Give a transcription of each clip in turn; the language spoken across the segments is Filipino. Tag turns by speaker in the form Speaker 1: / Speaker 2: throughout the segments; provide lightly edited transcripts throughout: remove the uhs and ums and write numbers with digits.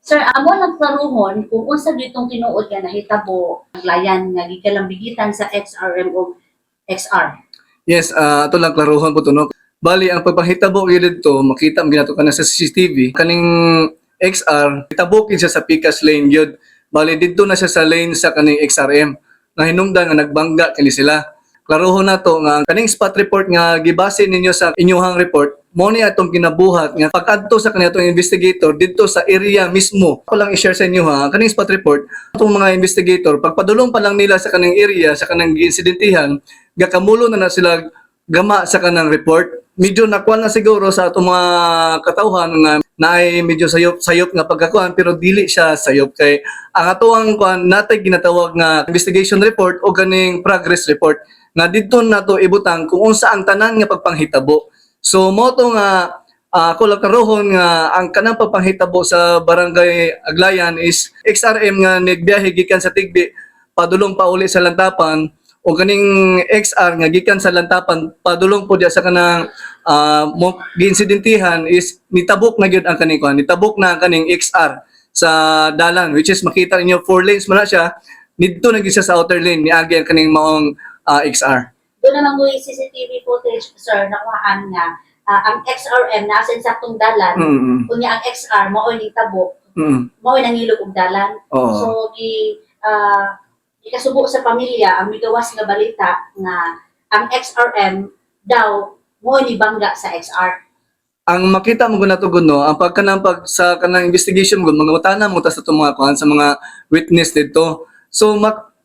Speaker 1: Sir, amo nagklaruhon kung unsa gitong tinuod nga nahitabo layan nga gikalambigitan sa XRM o XR.
Speaker 2: Yes, ato lang klaruhan po to, no. Bali ang pagpahitabo gyud dito, makita mo ginato kana sa CCTV kaning XR hitabo siya sa Picas lane gyud. Bali didto na siya sa lane sa kaning XRM na hinungdan nga nagbangga kini sila. Klaruhon nato nga kaning spot report nga gibase ninyo sa inyuhang report mo ni atong ginabuhat nga pag-adto sa kanitong investigator dito sa area mismo. Ako lang i-share sa inyo ha, kaning spot report, atong mga investigator pagpadulong pa lang nila sa kanang area sa kanang giinsidentihan, gakamulo na sila gama sa kanang report. Medyo nakuha na siguro sa atong mga katawhan nga naay medyo sayop nga pagkakuan pero dili siya sayop kay ang atuang kuan natay ginatawag nga investigation report o ganing progress report nga didto nato ibutang kung unsa ang tanan nga pagpanghitabo. So mo to nga ako lang karohon nga ang kanang pagpanghitabo sa barangay Aglayan is XRM nga nagbiyahe gikan sa Tigbi padulong pa uli sa Lantapan o ganing XR nga gikan sa Lantapan padulong po diya sa kanang giinsidentihan is nitabok na gyud ang kaning kuan, nitabok na ang kaning XR sa dalan which is makita ninyo 4 lanes man na siya, didto na gyud siya sa outer lane niagi ang kaning maong XR.
Speaker 1: Doon naman mo yung CCTV footage, sir, nakuhaan nga ang XRM nasa saktong dalan, kunya ang XR mao ni tabok, mao nangilog og dalan.
Speaker 2: Oo.
Speaker 1: So ikasubo sa pamilya ang migawas nga balita nga ang XRM daw mo ni bangga sa XR.
Speaker 2: Ang makita mo guna to no, ang pagkanang sa kanang investigation gud mga utana mo ta sa itong mga kuan sa mga witness dito. So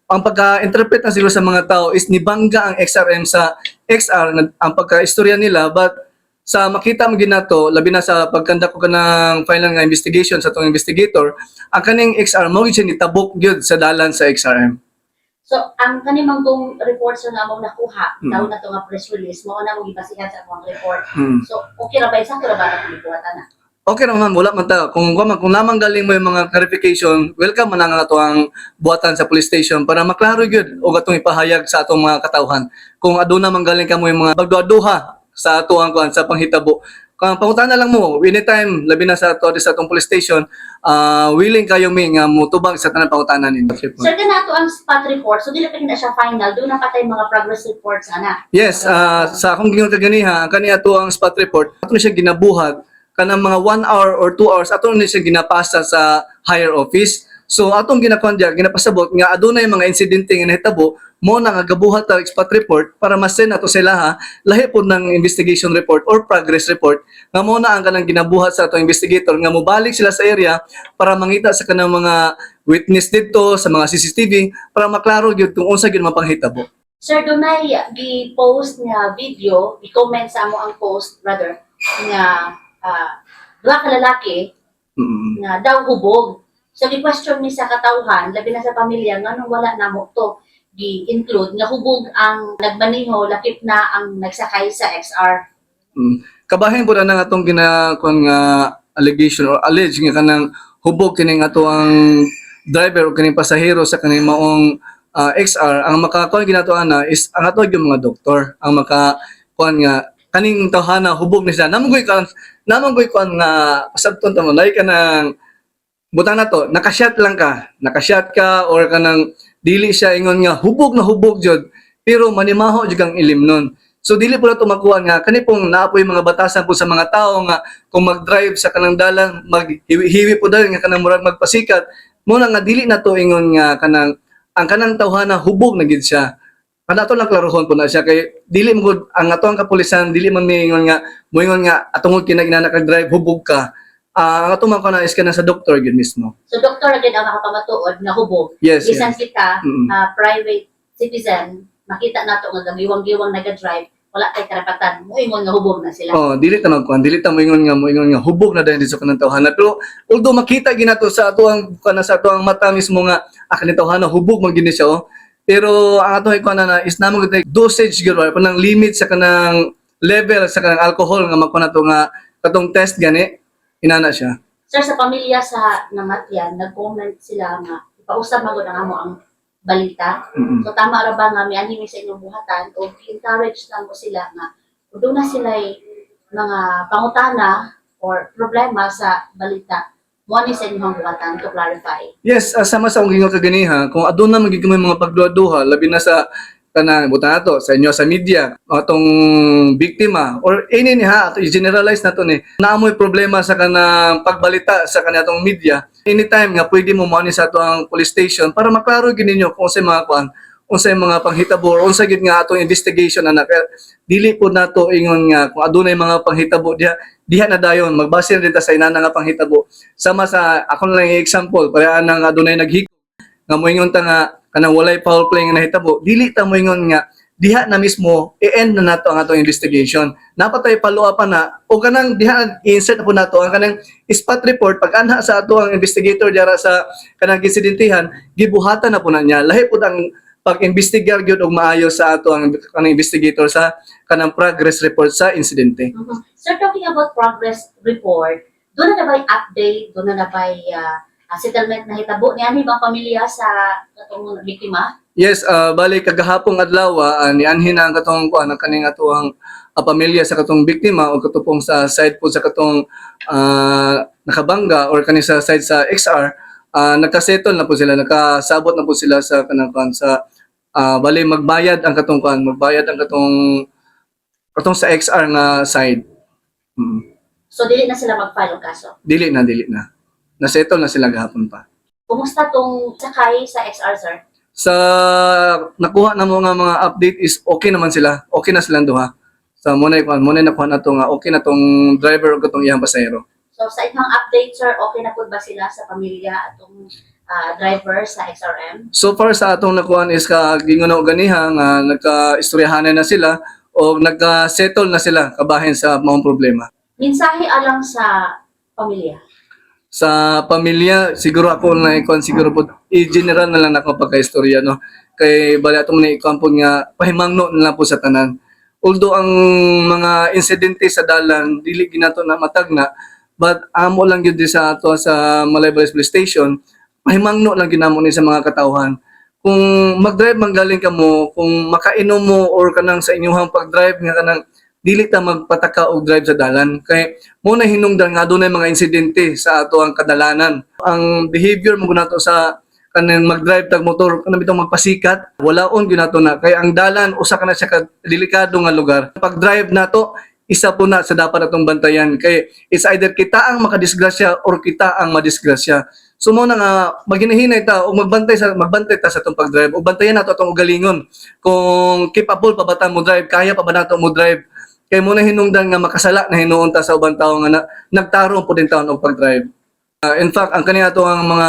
Speaker 2: ang pagka-interpret na siguro sa mga tao is nibangga ang XRM sa XR ang pagka-istorya nila, but sa makita mo ginato labi na sa pagkanda ko kanang final nga investigation sa tong investigator, ang kaning XR mo gyud nitabok gyud sa dalan sa XRM.
Speaker 1: So ang kanimang tong report sa namong nakuha, daw na to nga press release mao na mo gibasihan sa akong report. So okay ra ba isa ra ba ang gibuhatan na?
Speaker 2: Okay naman, wala man ta. Kung lamang galing mo yung mga clarification, welcome man ang ato ang buhatan sa police station para maklaro gyud o atong ipahayag sa atong mga katawhan. Kung aduna man galing ka mo yung mga bagduha sa ato ang kuan sa panghitabo. Kung pangutan na lang mo, anytime labi na sa ato sa atong police station, willing kayo mi nga mutubag sa tanang pangutanan ninyo.
Speaker 1: Sir, kana to ang spot report. So dili pa na siya final, doon na patay mga progress reports ana.
Speaker 2: Yes, sa akong gingon kaganiha, kani ato ang spot report, ato na siya ginabuhat kanang mga 1 hour or 2 hours ato na siya ginapasa sa higher office. So atong ginakuan diya, ginapasabot nga adunay mga insidente nga nahitabo mo na nga gabuhat ta spot report para ma-send ato sila ha lahi pod ng investigation report or progress report nga mo na ang kanang ginabuhat sa atong investigator nga mobalik sila sa area para mangita sa kanang mga witness dito sa mga CCTV para maklaro gyud kung unsa gyud mapanghitabo.
Speaker 1: Sir, dunay gi-post nga video, i-comment sa amo ang post brother nga black na lalaki na daw hubog. So, gi-question mi sa katawhan, labi na sa pamilya, nga nung wala na mo to, gi-include, nga hubog ang nagmaniho, lakip na ang nagsakay sa XR.
Speaker 2: Kabahin po na nga itong ginakon nga allegation or allege nga kanang hubog kining ato ang driver o kining pasahero sa kaning maong XR. Ang makakuan ginato ana is ang ato yung mga doktor ang makakuan nga kaning tawhana hubog ni siya. Namanggoy ko nga sabton ta mo lay ka nang butang na to, nakashot or kanang dili siya ingon nga hubog na hubog jud pero manimaho jud kang ilim nun. So dili pala to makuha nga kani pong naapoy mga batasan po sa mga tao nga kung mag-drive sa kanang dalan maghiwi po dahil nga kanang murag magpasikat mo na nga dili na to ingon nga kanang ang kanang tawhana hubog na gid siya. Kada ato lang klarohon po na siya kay dili mo ang ato ang kapulisan dili man moingon nga atong kinagina kag-drive hubog ka. Ang ato man kana is kana sa doktor gyud mismo.
Speaker 1: So, doktor agad ang makapamatuod na hubog.
Speaker 2: Yes.
Speaker 1: Bisan kita, private citizen, makita nato nga giwang-giwang nag-drive, wala tay karapatan, moingon nga hubog na sila.
Speaker 2: Oh, dili ta magkuan, dili ta moingon nga hubog na dahil sa kanang tawhana. Pero although makita ginato sa ato ang kana sa ato ang mata mismo nga kanang tawhana hubog man gini siya oh. Pero ang atong ikuan na is namo gid dosage gyud or panang limit sa kanang level sa kanang alcohol nga magkuan nato nga katong test gani inana siya.
Speaker 1: Sir, sa pamilya sa namatyan, nag-comment sila nga ipausab magud ang amo ang balita. So tama ra ba nga mianhimi sa inyong buhatan o encourage lang ko sila nga kung doon na sila mga pangutana or problema sa balita, mo ni sa inyong buhatan to clarify.
Speaker 2: Yes, sama sa akong gingon kaganiha, kung aduna magiging may mga pagduha-duha, labi na sa kanang buta nato sa inyo sa media atong biktima or ini ni ha ato i-generalize nato ni naamoy problema sa kanang pagbalita sa kanatong media anytime nga pwede mo mo sa ato ang police station para maklaro gid ninyo kung sa mga kuan unsay mga panghitabo or unsa gid nga atong investigation ana kaya dili po nato ingon nga kung adunay mga panghitabo diha na dayon magbase rin ta sa inana nga panghitabo sama sa ako na lang example para nang adunay naghiko nga moingon ta nga kanang walay foul play nga nahitabo dili ta moingon nga diha na mismo i-end na nato ang atong investigation napatay follow-up na o kanang diha i-insert na po nato ang kanang spot report pag anha sa ato ang investigator diara sa kanang insidentihan gibuhatan na po na niya lahi po ang pag-investigar gyud og maayo sa ato ang kanang investigator sa kanang progress report sa insidente.
Speaker 1: Sir, talking about progress report, doon na ba'y update, doon na ba'y settlement na hitabo niya ni bang pamilya sa katong biktima?
Speaker 2: Yes, bali kagahapong adlaw ni anhin ang katong kuan ang kaning atuang pamilya sa katong biktima o katupong sa side po sa katong nakabangga or kani sa side sa XR nagka-settle na po sila, nakasabot na po sila sa kanang kuan sa bali magbayad ang katong kuan, magbayad ang katong sa XR na side.
Speaker 1: So, dili na sila mag-file ng kaso.
Speaker 2: Dili na. Nasettle na sila gahapon pa.
Speaker 1: Kumusta tong sakay sa XR, sir?
Speaker 2: Sa nakuha na mo nga mga update is okay naman sila. Okay na silang duha. Sa muna nakuha na to nga okay na tong driver o katong iyang pasahero.
Speaker 1: So, sa inyong update, sir, okay na po ba sila sa pamilya atong driver sa XRM?
Speaker 2: So far sa atong nakuha is gingon na ganiha nga nagka-istoryahanan na sila o nagka-settle na sila kabahin sa mga problema.
Speaker 1: Mensahe alang sa pamilya.
Speaker 2: Sa pamilya, siguro ako na ikon siguro po i-general na lang ako pagka-istorya no. Kay bali atong na ikampon nga pahimangno na lang po sa tanan. Although ang mga insidente sa dalan dili ginato na matagna, but amo lang gyud sa ato sa Malaybalay Police Station, pahimangno lang ginamo ni sa mga katawhan. Kung mag-drive man galing ka mo, kung makainom mo or kanang sa inyong pag-drive nga kanang dili ta magpataka og drive sa dalan kay mo na hinungdan nga adunay mga insidente sa ato ang kadalanan. Ang behavior mo nato sa kanang mag-drive tag motor kanang bitong magpasikat walaon gyud na kay ang dalan usa ka na siya ka delikado nga lugar. Pag-drive nato isa po na sa dapat natong bantayan kay it's either kita ang makadisgrasya or kita ang madisgrasya. So mo na nga maghinahinay ta o magbantay ta sa atong pag-drive o bantayan nato atong ugalingon kung capable pa ba ta mo drive, kaya pa ba nato mo drive. Kay mo na hinungdan nga makasala na hinuon ta sa ubang tawo nga nagtarong po din taon og pag-drive. In fact, ang kaniya to ang mga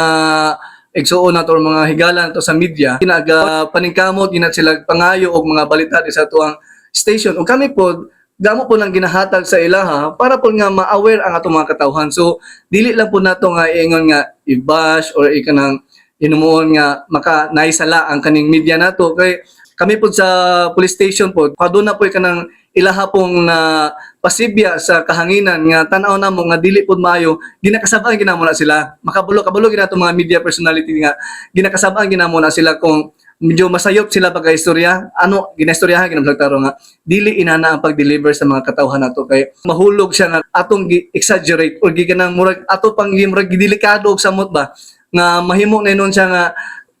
Speaker 2: igsuon nato or mga higala nato sa media kinaga paningkamot ginat sila pangayo og mga balita sa tuang station. Ug kami po gamo po nang ginahatag sa ilaha para po nga ma-aware ang atong mga katawhan. So dili lang po nato nga iingon nga i-bash or ikanang inumuon nga maka naisala ang kaning media nato kay kami po sa police station po kaduna po kanang ilaha pong na pasibya sa kahanginan nga tan-aw namo nga dili pud maayo ginakasabaan ginamo na sila makabulo ginato mga media personality nga ginakasabaan ginamo na sila kung medyo masayop sila pagka-istorya ginaistoryahan ginamlagtaro nga dili inana ang pag-deliver sa mga katawhan nato kay mahulog siya nga atong exaggerate or giganang murag ato pang murag delikado og samot ba nga mahimo na inon siya nga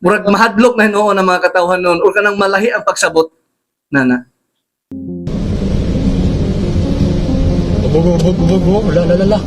Speaker 2: murag mahadlok na hinuon ang mga katawhan noon or kanang malahi ang pagsabot nana.
Speaker 3: Lala.